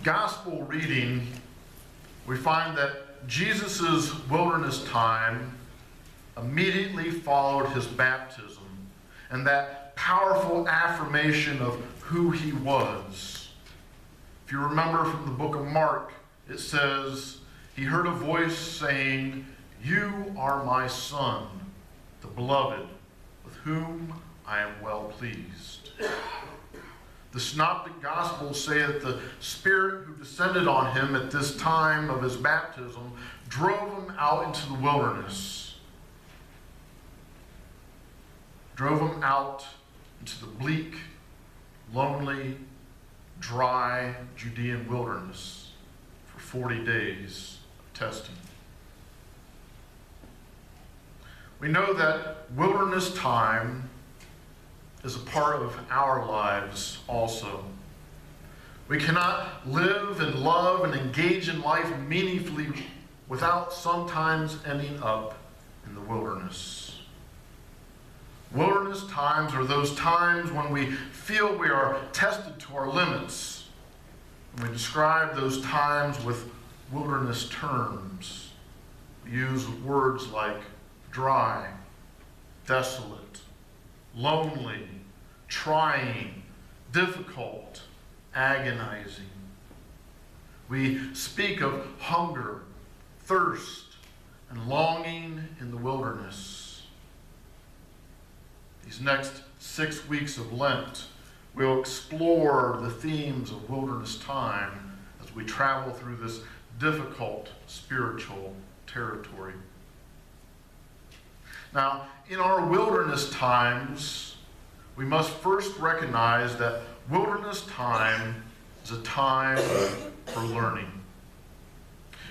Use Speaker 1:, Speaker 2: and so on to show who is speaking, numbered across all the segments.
Speaker 1: gospel reading, we find that Jesus' wilderness time immediately followed his baptism and that powerful affirmation of who he was. If you remember from the book of Mark, it says, he heard a voice saying, "You are my son, the beloved, with whom I am well pleased." The Synoptic Gospels say that the Spirit who descended on him at this time of his baptism drove him out into the wilderness. Drove him out into the bleak, lonely, dry Judean wilderness for 40 days of testing. We know that wilderness time is a part of our lives also. We cannot live and love and engage in life meaningfully without sometimes ending up in the wilderness. Wilderness times are those times when we feel we are tested to our limits. And we describe those times with wilderness terms. We use words like dry, desolate, lonely, trying, difficult, agonizing. We speak of hunger, thirst, and longing in the wilderness. These next 6 weeks of Lent, we'll explore the themes of wilderness time as we travel through this difficult spiritual territory. Now, in our wilderness times, we must first recognize that wilderness time is a time for learning.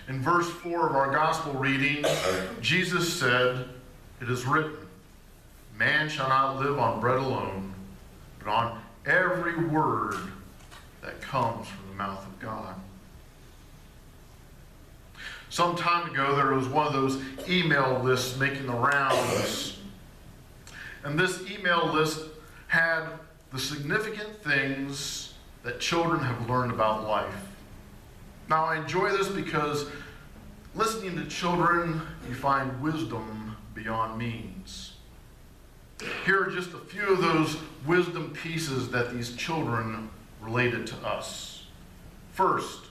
Speaker 1: In verse 4 of our gospel reading, Jesus said, "It is written, man shall not live on bread alone, but on every word that comes from the mouth of God." Some time ago, there was one of those email lists making the rounds. And this email list had the significant things that children have learned about life. Now, I enjoy this because listening to children, you find wisdom beyond means. Here are just a few of those wisdom pieces that these children related to us. First,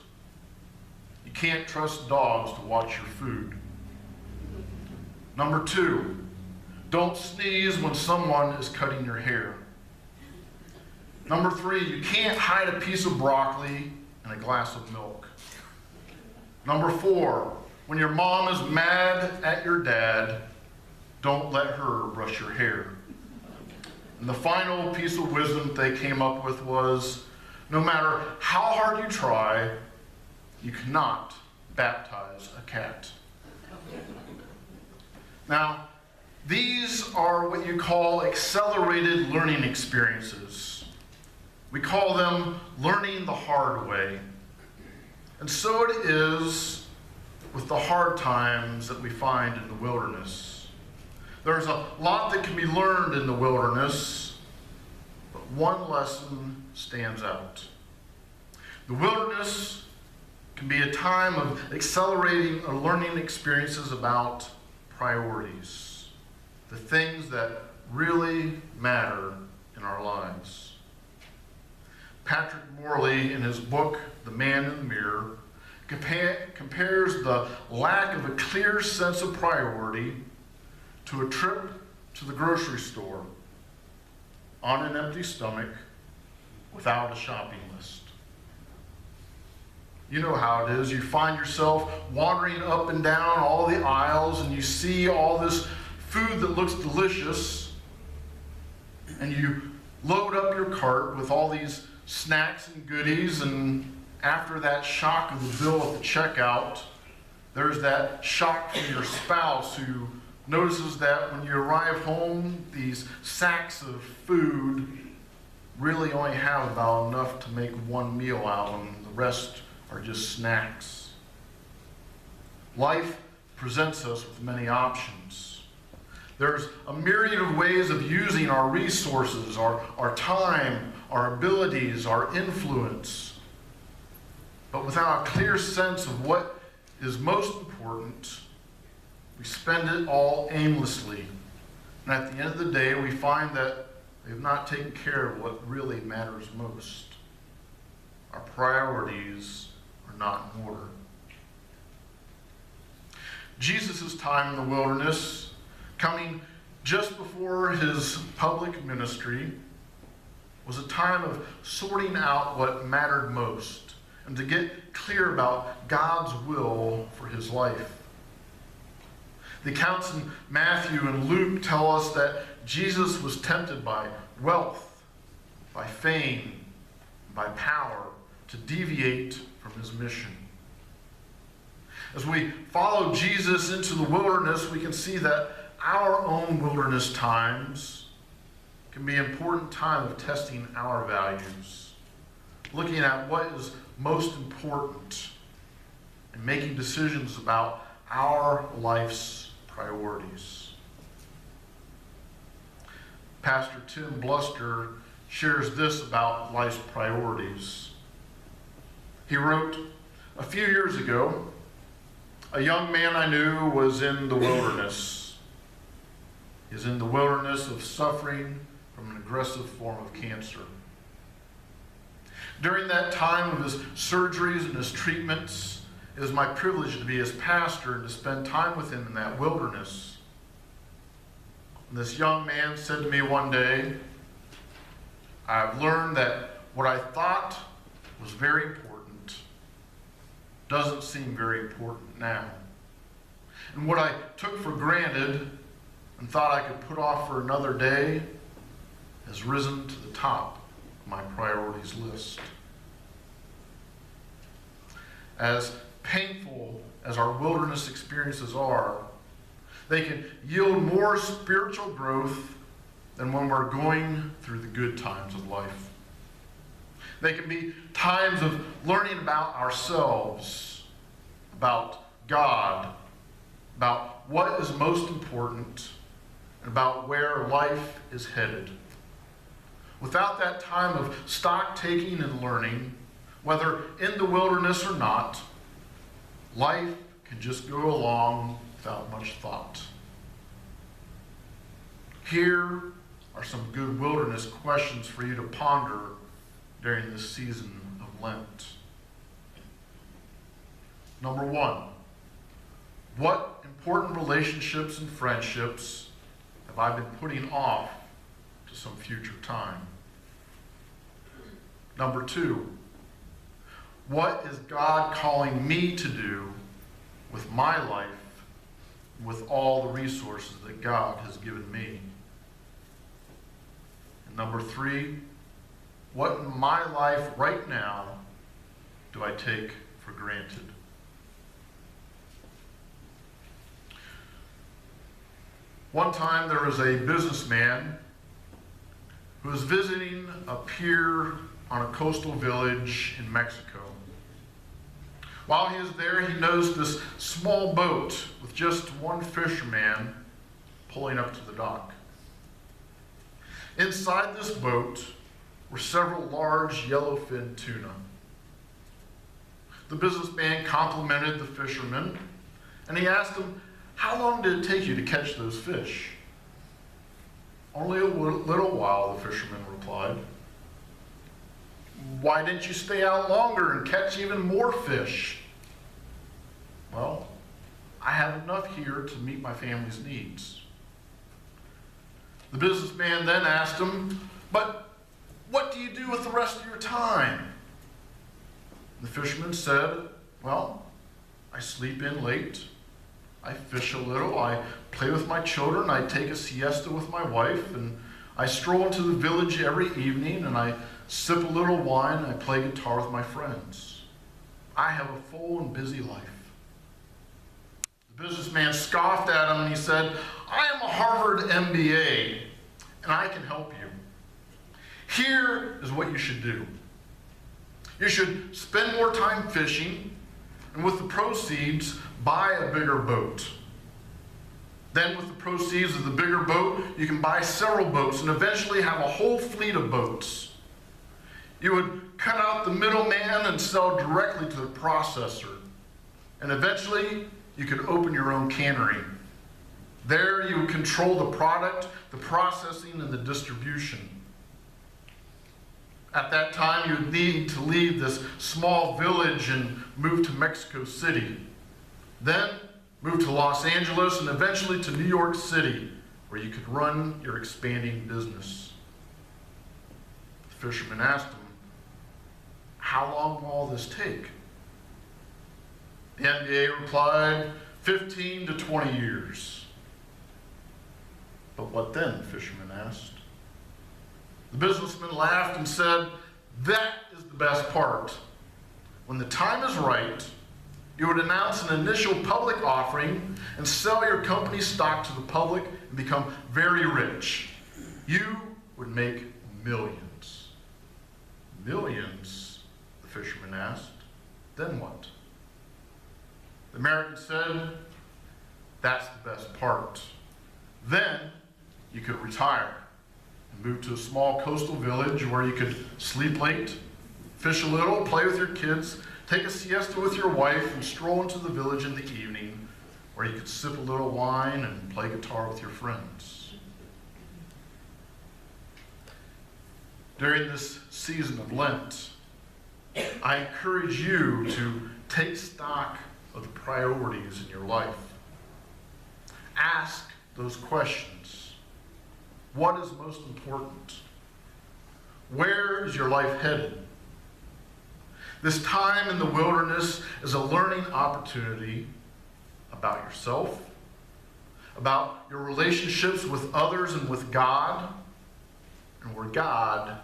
Speaker 1: you can't trust dogs to watch your food. Number 2, don't sneeze when someone is cutting your hair. Number 3, you can't hide a piece of broccoli in a glass of milk. Number 4, when your mom is mad at your dad, don't let her brush your hair. And the final piece of wisdom they came up with was, no matter how hard you try, you cannot baptize a cat. Now, these are what you call accelerated learning experiences. We call them learning the hard way. And so it is with the hard times that we find in the wilderness. There's a lot that can be learned in the wilderness, but one lesson stands out. The wilderness can be a time of accelerating or learning experiences about priorities, the things that really matter in our lives. Patrick Morley, in his book, The Man in the Mirror, compares the lack of a clear sense of priority to a trip to the grocery store on an empty stomach without a shopping list. You know how it is. You find yourself wandering up and down all the aisles and you see all this food that looks delicious, and you load up your cart with all these snacks and goodies, and after that shock of the bill at the checkout, there's that shock from your spouse who notices that when you arrive home, these sacks of food really only have about enough to make one meal out, and the rest are just snacks. Life presents us with many options. There's a myriad of ways of using our resources, our time, our abilities, our influence. But without a clear sense of what is most important, we spend it all aimlessly. And at the end of the day, we find that we have not taken care of what really matters most. Our priorities are not in order. Jesus' time in the wilderness, coming just before his public ministry, was a time of sorting out what mattered most and to get clear about God's will for his life. The accounts in Matthew and Luke tell us that Jesus was tempted by wealth, by fame, by power to deviate from his mission. As we follow Jesus into the wilderness, we can see that our own wilderness times can be an important time of testing our values, looking at what is most important, and making decisions about our life's priorities. Pastor Tim Bluster shares this about life's priorities. He wrote, "A few years ago, a young man I knew was in the wilderness. He is in the wilderness of suffering from an aggressive form of cancer. During that time of his surgeries and his treatments, it was my privilege to be his pastor and to spend time with him in that wilderness. And this young man said to me one day, 'I've learned that what I thought was very important doesn't seem very important now. And what I took for granted and thought I could put off for another day has risen to the top of my priorities list.' As painful as our wilderness experiences are, they can yield more spiritual growth than when we're going through the good times of life. They can be times of learning about ourselves, about God, about what is most important, and about where life is headed. Without that time of stock taking and learning, whether in the wilderness or not, life can just go along without much thought. Here are some good wilderness questions for you to ponder during this season of Lent. Number one, what important relationships and friendships have I been putting off to some future time? Number two, what is God calling me to do with my life, with all the resources that God has given me? And number three, what in my life right now do I take for granted? One time there was a businessman who was visiting a pier on a coastal village in Mexico. While he was there, he noticed this small boat with just one fisherman pulling up to the dock. Inside this boat were several large yellowfin tuna. The businessman complimented the fisherman, and he asked him, "How long did it take you to catch those fish?" "Only a little while," the fisherman replied. "Why didn't you stay out longer and catch even more fish?" "Well, I have enough here to meet my family's needs." The businessman then asked him, "But what do you do with the rest of your time?" The fisherman said, "Well, I sleep in late, I fish a little, I play with my children, I take a siesta with my wife, and I stroll into the village every evening, and I sip a little wine, and I play guitar with my friends. I have a full and busy life." The businessman scoffed at him and he said, "I am a Harvard MBA, and I can help you. Here is what you should do. You should spend more time fishing, and with the proceeds, buy a bigger boat. Then with the proceeds of the bigger boat, you can buy several boats and eventually have a whole fleet of boats. You would cut out the middleman and sell directly to the processor. And eventually, you could open your own cannery. There, you would control the product, the processing, and the distribution. At that time, you would need to leave this small village and move to Mexico City. Then, move to Los Angeles and eventually to New York City, where you could run your expanding business. The fisherman asked him, "How long will all this take?" The MBA replied, 15 to 20 years. "But what then?" the fisherman asked. The businessman laughed and said, "That is the best part. When the time is right, you would announce an initial public offering and sell your company stock to the public and become very rich. You would make millions." "Millions?" the fisherman asked. "Then what?" The American said, "That's the best part. Then you could retire and move to a small coastal village where you could sleep late, fish a little, play with your kids, take a siesta with your wife, and stroll into the village in the evening where you could sip a little wine and play guitar with your friends." During this season of Lent, I encourage you to take stock of the priorities in your life. Ask those questions. What is most important? Where is your life headed? This time in the wilderness is a learning opportunity about yourself, about your relationships with others and with God, and where God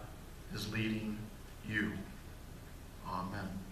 Speaker 1: is leading you. Amen.